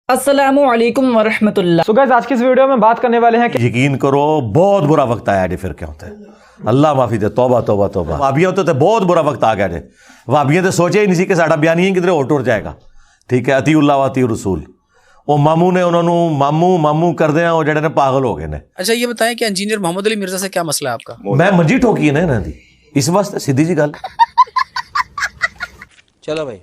السلام علیکم ورحمۃ اللہ۔ سو گائز آج کی اس ویڈیو میں بات کرنے والے ہیں کہ یقین کرو بہت برا وقت آیا جی، پھر کیا ہوتا ہے، اللہ معافی دے، توبہ توبہ توبہ۔ وہابیوں تو بہت برا وقت آ گیا جی، وہابیوں تو سوچے ہی نہیں سی کہ ساڈا بیان ہی کدھر اٹھ جائے گا، ٹھیک ہے، اطیع اللہ و اطیع رسول۔ وہ ماموں نے انہوں نے ماموں کر دیا، وہ جڑے نے پاگل ہو گئے نے۔ اچھا یہ بتائیں کہ انجینئر محمد علی مرزا سے کیا مسئلہ ہے آپ کا؟ میں منجی ٹھوکی ہے نا دی اس واسطے، سیدھی جی گل۔ چلو بھائی،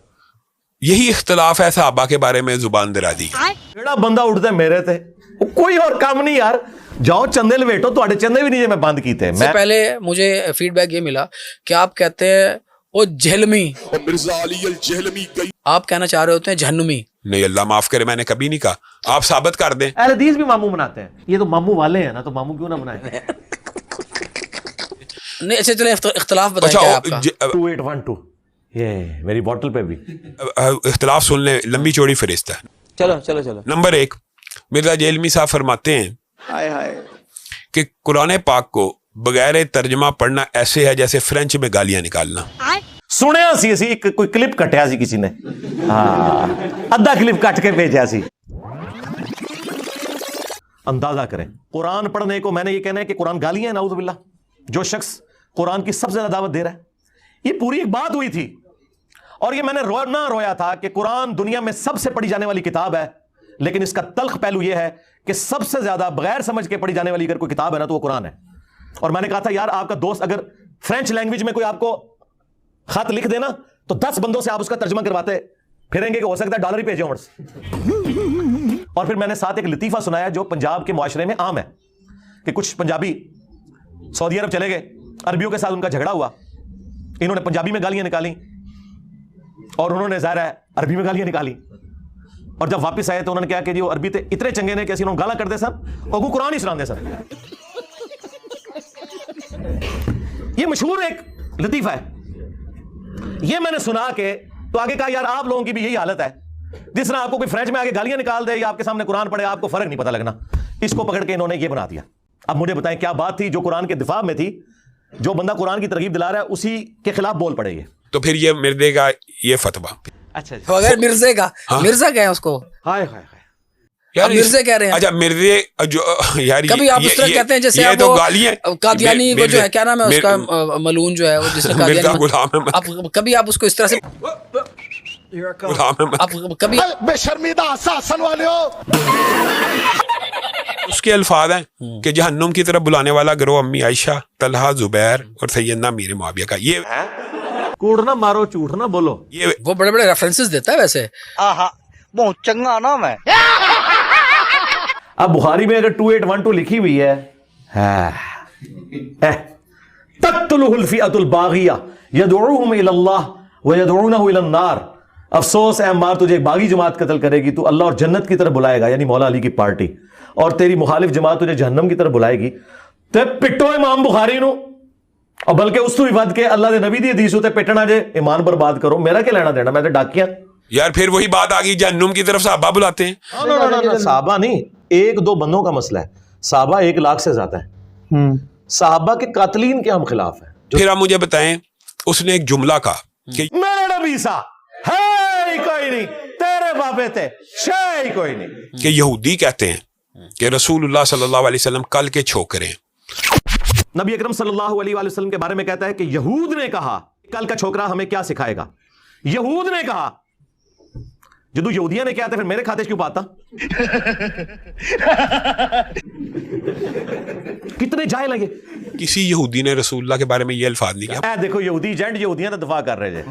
یہی اختلاف ہے صحابہ کے بارے میں زبان درازی۔ جڑا بندہ اٹھتا ہے میرے تے، کوئی اور کام نہیں یار، جاؤ چندے لویٹو، تواڈے چندے بھی نہیں میں بند کیتے۔ اس سے پہلے مجھے فیڈ بیک یہ ملا کہ آپ کہتے ہیں وہ جہلمی، مرزا علی الجہلمی آپ کہنا چاہ رہے ہوتے ہیں جہنمی۔ نہیں، اللہ معاف کرے، میں نے کبھی نہیں کہا، آپ ثابت کر دیں۔ اہل حدیث بھی ماموں مناتے ہیں، یہ تو ماموں والے ہیں نا، تو ماموں کیوں نہ منائیں؟ نہیں اچھا چلیں اختلاف بتائیں کیا ہے آپ کا؟ 2812 یہ میری بوٹل پہ بھی اختلاف سن لیں، لمبی چوڑی فہرست ہے۔ چلو نمبر 1، مرزا جہلمی صاحب فرماتے ہیں کہ قرآن پاک کو بغیر ترجمہ پڑھنا ایسے ہے جیسے فرینچ میں گالیاں نکالنا۔ سنیا سی کوئی کلپ کٹیا سی کسی نے، ہاں ادھا کلپ کٹ کے بھیجا سی۔ اندازہ کریں قرآن پڑھنے کو، میں نے یہ کہنا ہے کہ قرآن گالیاں ہیں، نعوذ باللہ۔ جو شخص قرآن کی سب سے زیادہ دعوت دے رہا ہے، یہ پوری ایک بات ہوئی تھی، اور یہ میں نے رویا تھا کہ قرآن دنیا میں سب سے پڑھی جانے والی کتاب ہے، لیکن اس کا تلخ پہلو یہ ہے کہ سب سے زیادہ بغیر سمجھ کے پڑھی جانے والی اگر کوئی کتاب ہے نا تو وہ قرآن ہے۔ اور میں نے کہا تھا یار آپ کا دوست اگر فرینچ لینگویج میں کوئی آپ کو خط لکھ دینا تو 10 بندوں سے آپ اس کا ترجمہ کرواتے پھریں گے کہ ہو سکتا ہے ڈالر ہی بھیجے عمر سے۔ اور پھر میں نے ساتھ ایک لطیفہ سنایا جو پنجاب کے معاشرے میں عام ہے، کہ کچھ پنجابی سعودی عرب چلے گئے، عربیوں کے ساتھ ان کا جھگڑا ہوا، انہوں نے پنجابی میں گالیاں نکالی اور انہوں نے ظاہر ہے عربی میں گالیاں نکالی، اور جب واپس آئے تو انہوں نے کہا کہ جی وہ عربی تے اتنے چنگے نے کہ انہوں نے گالا کرتے سن اور وہ قرآن ہی سنا دے سن۔ یہ مشہور ایک لطیفہ ہے، یہ میں نے سنا کے تو آگے کہا یار آپ لوگوں کی بھی یہی حالت ہے، جس طرح آپ کو کوئی فرینچ میں آگے گالیاں نکال دے یا آپ کے سامنے قرآن پڑھے آپ کو فرق نہیں پتہ لگنا۔ اس کو پکڑ کے انہوں نے یہ بنا دیا۔ اب مجھے بتائیں کیا بات تھی جو قرآن کے دفاع میں تھی؟ جو بندہ قرآن کی ترغیب دلا رہا ہے اسی کے خلاف بول پڑے گے۔ تو پھر یہ مردے کا یہ فتویٰ، اچھا بغیر مرزے کا، مرزا کہیں اس کو، ہائے ہائے آپ مرزے کہہ رہے ہیں۔ اچھا مرزے جو یار کبھی آپ اس طرح کہتے ہیں جیسے یہ آپ تو وہ گالیاں، قادیانی کو جو ہے کیا نام ہے اس کا، ملعون جو ہے وہ جس نے مرزا غلام قادیانی، احمد، آپ کبھی آپ اس کو اس طرح سے غلام احمد، آپ کبھی بے شرمیدہ ساسن والے ہو۔ اس کے الفاظ ہیں کہ جہنم کی طرف بلانے والا گروہ امی عائشہ، طلحہ، زبیر اور سیدنا امیر معاویہ کا۔ یہ کوڑ نہ مارو، جھوٹ نہ بولو۔ یہ وہ بڑے بڑے ریفرنسز دیتا ہے ویسے۔ آہا بہت چنگا نام ہے۔ اب بخاری میں اگر 2812 لکھی ہوئی ہے، تقتلہ الفئۃ الباغیہ یدعوہم الی اللہ ویدعونہ الی النار، افسوس اے عمار تجھے ایک باغی جماعت قتل کرے گی، تو اللہ اور جنت کی طرف بلائے گا، یعنی مولا علی کی پارٹی، اور تیری مخالف جماعت تجھے جہنم کی طرف بلائے گی۔ تے پٹو امام بخاری نو، اور بلکہ اس تو بھی ود کے اللہ دے نبی دی حدیث تے پٹنا جے ایمان برباد کرو، میرا کیا لینا دینا، میں تے ڈاکیاں۔ یار پھر وہی بات آ گئی، جہنم کی طرف صحابہ بلاتے ہیں۔ صحابہ نہیں، ایک دو بندوں کا مسئلہ ہے، صحابہ 1 لاکھ سے زیادہ ہیں، صحابہ کے قاتلین کے ہم خلاف ہیں۔ پھر آپ مجھے بتائیں، اس نے ایک جملہ کہا کہ میرے نبی سا ہے ہی کوئی نہیں، تیرے بابے تے شے ہی کوئی نہیں۔ کہ یہودی کہتے ہیں کہ رسول اللہ صلی اللہ علیہ وسلم کل کے چھوکرے ہیں۔ نبی اکرم صلی اللہ علیہ وآلہ وسلم کے بارے میں کہتا ہے کہ یہود نے کہا کل کا چھوکرا ہمیں کیا سکھائے گا۔ یہود نے کہا، جدو یہودیاں نے کیا تھا پھر میرے کھاتے کیوں پاتا؟ کتنے جاہل ہیں یہ۔ کسی یہودی نے رسول اللہ کے بارے میں یہ الفاظ نہیں کہا۔ اے دیکھو یہودی ایجنٹ یہودیاں تو دفاع کر رہے جے۔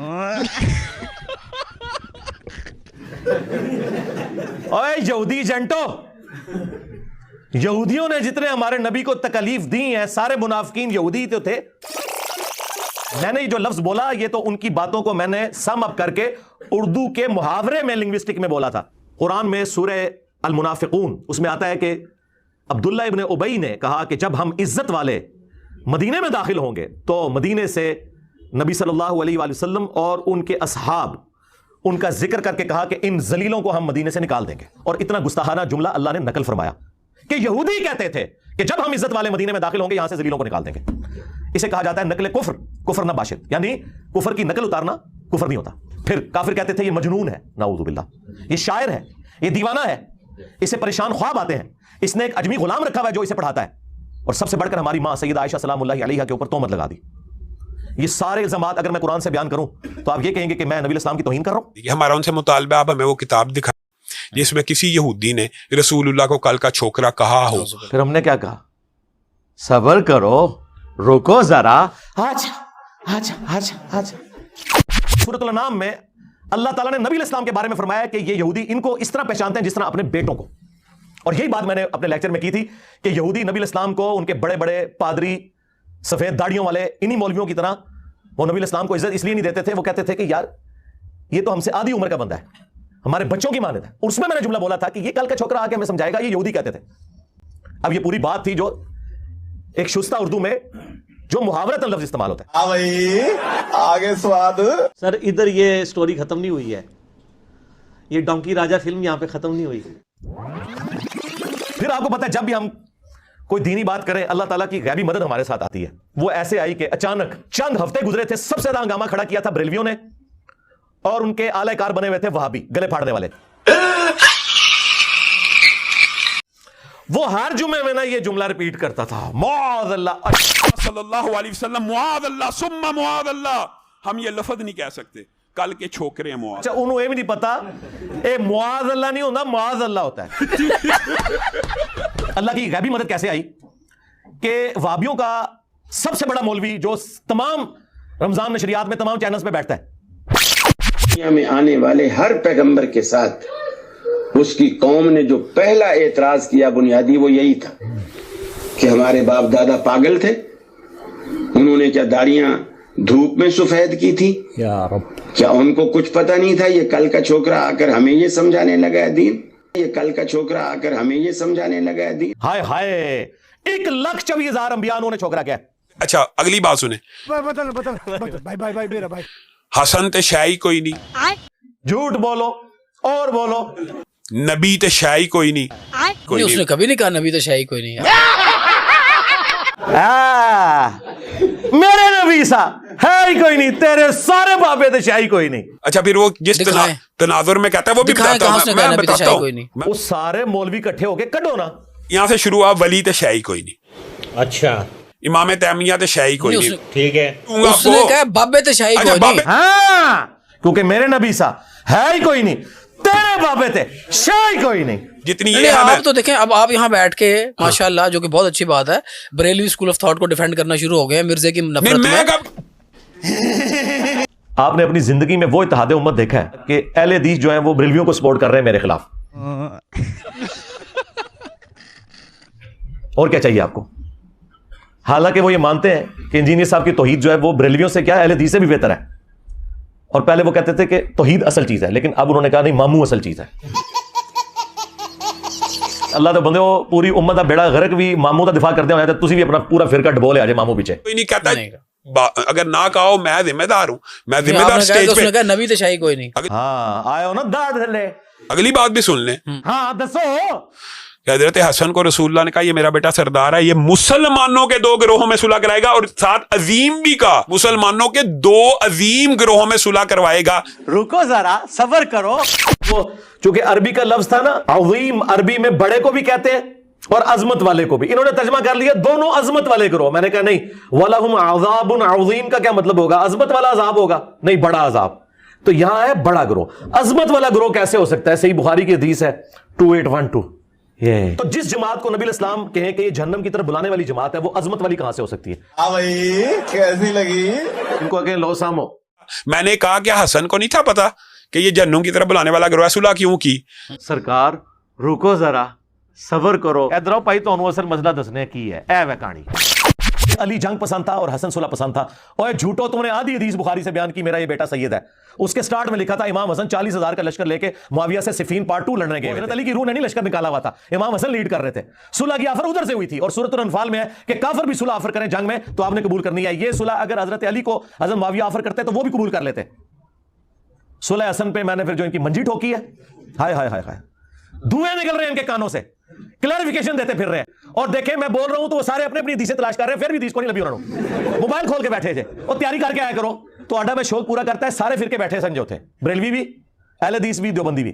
اوے یہودی ایجنٹو، یہودیوں نے جتنے ہمارے نبی کو تکلیف دی ہیں سارے منافقین یہودی تو تھے۔ میں نے جو لفظ بولا یہ تو ان کی باتوں کو میں نے سم اپ کر کے اردو کے محاورے میں لنگوسٹک میں بولا تھا۔ قرآن میں سورہ المنافقون اس میں آتا ہے کہ عبداللہ ابن ابی نے کہا کہ جب ہم عزت والے مدینے میں داخل ہوں گے تو مدینے سے نبی صلی اللہ علیہ وآلہ وسلم اور ان کے اصحاب ان کا ذکر کر کے کہا کہ ان ذلیلوں کو ہم مدینے سے نکال دیں گے، اور اتنا گستاخانہ جملہ اللہ نے نقل فرمایا کہ یہودی کہتے تھے کہ جب ہم عزت والے مدینے میں داخل ہوں گے یہاں سے ذلیلوں کو نکال دیں گے۔ اسے کہا جاتا ہے نقل کفر، کفر نہ باشد، یعنی کفر کی نقل اتارنا کفر نہیں ہوتا۔ پھر کافر کہتے تھے یہ مجنون ہے، نعوذ باللہ، یہ شاعر ہے، یہ دیوانہ ہے, اسے پریشان خواب آتے ہیں, اس نے ایک اجمی غلام رکھا ہوا ہے جو اسے پڑھاتا ہے, اور سب سے بڑھ کر ہماری ماں سیدہ عائشہ سلام اللہ علیہا کے اوپر تہمت لگا دی. یہ سارے الزامات اگر میں قرآن سے بیان کروں تو آپ یہ کہیں گے کہ میں نبی اسلام کی توہین کر رہا ہوں. ہمارا ان سے مطالبہ, آپ ہمیں وہ کتاب دکھائیں جس میں کسی یہودی نے رسول اللہ کو کل کا چھوکرا کہا ہو. پھر ہم نے کیا کہا؟ صبر کرو, رکو ذرا. آجا. سورۃ الانعام میں اللہ تعالیٰ نے نبی الاسلام کے بارے میں فرمایا کہ یہ یہودی ان کو اس طرح پہچانتے ہیں جس طرح اپنے بیٹوں کو. اور یہی بات میں نے اپنے لیکچر میں کی تھی کہ یہودی نبی الاسلام کو ان کے بڑے بڑے پادری سفید داڑیوں والے انہی مولویوں کی طرح وہ نبی الاسلام کو عزت اس لیے نہیں دیتے تھے, وہ کہتے تھے کہ یار یہ تو ہم سے آدھی عمر کا بندہ ہے, ہمارے بچوں کی مانند ہے. اور اس میں نے جملہ بولا تھا کہ یہ کل کا چھوکرا آ کے ہمیں سمجھائے گا, یہ یہودی کہتے تھے. اب یہ پوری بات تھی جو ایک شستہ اردو میں جو محاورتاً لفظ استعمال ہوتا ہے. بھائی آگے سواد. سر ادھر یہ سٹوری ختم نہیں ہوئی ہے, یہ ڈونکی راجہ فلم یہاں پہ ختم نہیں ہوئی. پھر آپ کو پتہ ہے جب بھی ہم کوئی دینی بات کریں اللہ تعالیٰ کی غیبی مدد ہمارے ساتھ آتی ہے. وہ ایسے آئی کہ اچانک چند ہفتے گزرے تھے, سب سے زیادہ ہنگامہ کھڑا کیا تھا بریلویوں نے, اور ان کے اعلی کار بنے ہوئے تھے وہابی, گلے پھاڑنے والے. وہ ہر جمعے میں نا یہ جملہ ریپیٹ کرتا تھا, معاذ اللہ صلی اللہ علیہ وسلم معاذ اللہ ثم معاذ اللہ. ہم یہ لفظ نہیں کہہ سکتے, کل کے چھوکرے ہیں معاذ. اچھا انہوں یہ بھی نہیں پتا اے معاذ اللہ نہیں ہوتا, معاذ اللہ ہوتا ہے. اللہ کی غیبی مدد کیسے آئی کہ وہابیوں کا سب سے بڑا مولوی جو تمام رمضان نشریات میں تمام چینلز پہ بیٹھتا ہے, دنیا میں آنے والے ہر پیغمبر کے ساتھ اس کی قوم نے جو پہلا اعتراض کیا بنیادی وہ یہی تھا کہ ہمارے باپ دادا پاگل تھے, انہوں نے کیا داڑیاں دھوپ میں سفید کی تھی, کیا ان کو کچھ پتہ نہیں تھا. یہ کل کا چھوکرا آ کر ہمیں یہ سمجھانے لگا ہے دین, یہ کل کا چھوکرا آ کر ہمیں یہ سمجھانے لگا ہے دین. ہائے ہائے 1,24,000 انبیاء انہوں نے چھوکرا کیا. اچھا اگلی بات سنیں, حسن تے شاہی کوئی نہیں, جھوٹ بولو اور بولو. نبی تے شاہی کوئی نہیں, کوئی اس نے کبھی نہیں کہا نبی تو شاہی کوئی نہیں ہے. میرے نبی سا ہے ہی کوئی نہیں, تیرے سارے بابے تے شاہی کوئی نہیں. اچھا پھر وہ جس تناظر میں کہتا ہے وہ بھی بتاتا ہوں, میں بتاتا ہوں. وہ سارے مولوی کٹھے ہو کے کڈو نا, یہاں سے شروع آپ ولی تے شاہی کوئی نہیں, اچھا امام تیمیہ تے شاہی کوئی نہیں, ٹھیک ہے. اس نے کہا بابے تے شاہی کوئی نہیں. ہاں کیونکہ میرے نبی سا ہے ہی کوئی نہیں, تیرے بابے تے شاہی کوئی نہیں. جتنی یہ آپ تو دیکھیں, اب آپ یہاں بیٹھ کے ماشاءاللہ, جو کہ بہت اچھی بات ہے, بریلوی اسکول آف تھاٹ کو ڈیفینڈ کرنا شروع ہو گئے ہیں مرزے کی نفرت میں. آپ نے اپنی زندگی میں وہ اتحاد امت دیکھا ہے کہ اہل حدیث جو ہیں وہ بریلویوں کو سپورٹ کر رہے ہیں میرے خلاف, اور کیا چاہیے آپ کو؟ حالانکہ وہ یہ مانتے ہیں کہ انجینئر صاحب کی توحید جو ہے وہ بریلویوں سے کیا اہل حدیث سے بھی بہتر ہے. اور پہلے وہ کہتے تھے کہ توحید اصل چیز ہے, لیکن اب انہوں نے کہا نہیں, ماموں اصل چیز ہے. اللہ تو بندے وہ پوری امت کا بیڑا غرق بھی ماموں کا دفاع کرتے ہوئے تسی بھی اپنا پورا فرقہ ڈبو لے آ جائے ماموں پیچھے. کوئی نہیں کہتا, اگر نہ کہو میں ذمہ دار ہوں, میں ذمہ دار سٹیج پہ. نبی تے شاہی کوئی نہیں. ہاں آئے ہو نا داڑھ لے. اگلی بات بھی سن لیں. ہاں دسو. حضرت حسن کو رسول اللہ نے کہا یہ میرا بیٹا سردار ہے, یہ مسلمانوں کے 2 گروہوں میں صلح کرائے گا, اور ساتھ عظیم بھی کہا مسلمانوں کے 2 عظیم گروہوں میں صلح کروائے گا. رکو ذرا, صبر کرو. وہ چونکہ عربی کا لفظ تھا نا عظیم, عربی میں بڑے کو بھی کہتے ہیں اور عظمت والے کو بھی, انہوں نے ترجمہ کر لیا دونوں عظمت والے گروہ. میں نے کہا نہیں, وَلَهُمْ عَذَابٌ عَظِيمٌ کا کیا مطلب ہوگا؟ عظمت والا عذاب ہوگا, نہیں بڑا عذاب. تو یہاں ہے بڑا گروہ. عظمت والا گروہ کیسے ہو سکتا ہے؟ صحیح بخاری کی حدیث ہے 2812. تو جس جماعت کو نبی الاسلام کہیں کہ یہ جہنم کی طرف بلانے والی جماعت ہے, وہ عظمت والی کہاں سے ہو سکتی ہے؟ ہاں بھائی کیسی لگی؟ ان کو کہ لو سامو. میں نے کہا کہ حسن کو نہیں تھا پتا کہ یہ جہنم کی طرف بلانے والا گروہ ہے, صلح کیوں کی؟ سرکار رکو ذرا, صبر کرو. ادھر آؤ بھائی, تو اصل مسئلہ دسنے کی ہے. اے وہ کہانی, علی جنگ پسند تھا اور حسن صلح پسند تھا. اور جھوٹو تم نے آدھی حدیث بخاری سے بیان کی میرا یہ بیٹا سید ہے. اس کے سٹارٹ میں لکھا تھا امام حسن 40,000 کا لشکر لے کے معاویہ سے صفین پارٹ 2 لڑنے گئے. حضرت علی کی روح نے نہیں لشکر نکالا ہوا تھا, امام حسن لیڈ کر رہے تھے. صلح کی آفر ادھر سے ہوئی تھی, اور سورۃ الانفال میں ہے کہ کافر بھی صلح آفر کریں جنگ میں تو آپ نے قبول کرنی ہے. یہ صلح اگر حضرت علی کو حضرت معاویہ آفر کرتے تو وہ بھی قبول کر لیتے. صلح حسن پہ میں نے پھر جو ان کی منجی ٹھوکی ہے, ہائے ہائے ہائے ہائے, دھوئیں نکل رہے ہیں ان کے کانوں سے, کلیریفیکیشن دیتے پھر رہے ہیں. اور دیکھیں میں بول رہا ہوں تو وہ سارے اپنی اپنی حدیثیں تلاش کر رہے ہیں, پھر بھی حدیث کو نہیں لبی انہوں نے. موبائل کھول کے بیٹھے تھے, اور تیاری کر کے آیا کرو. تو آڈا میں شوق پورا کرتا ہے, سارے فرقے بیٹھے سن جو تھے, بریلوی بھی, اہل حدیث بھی, دیوبندی بھی.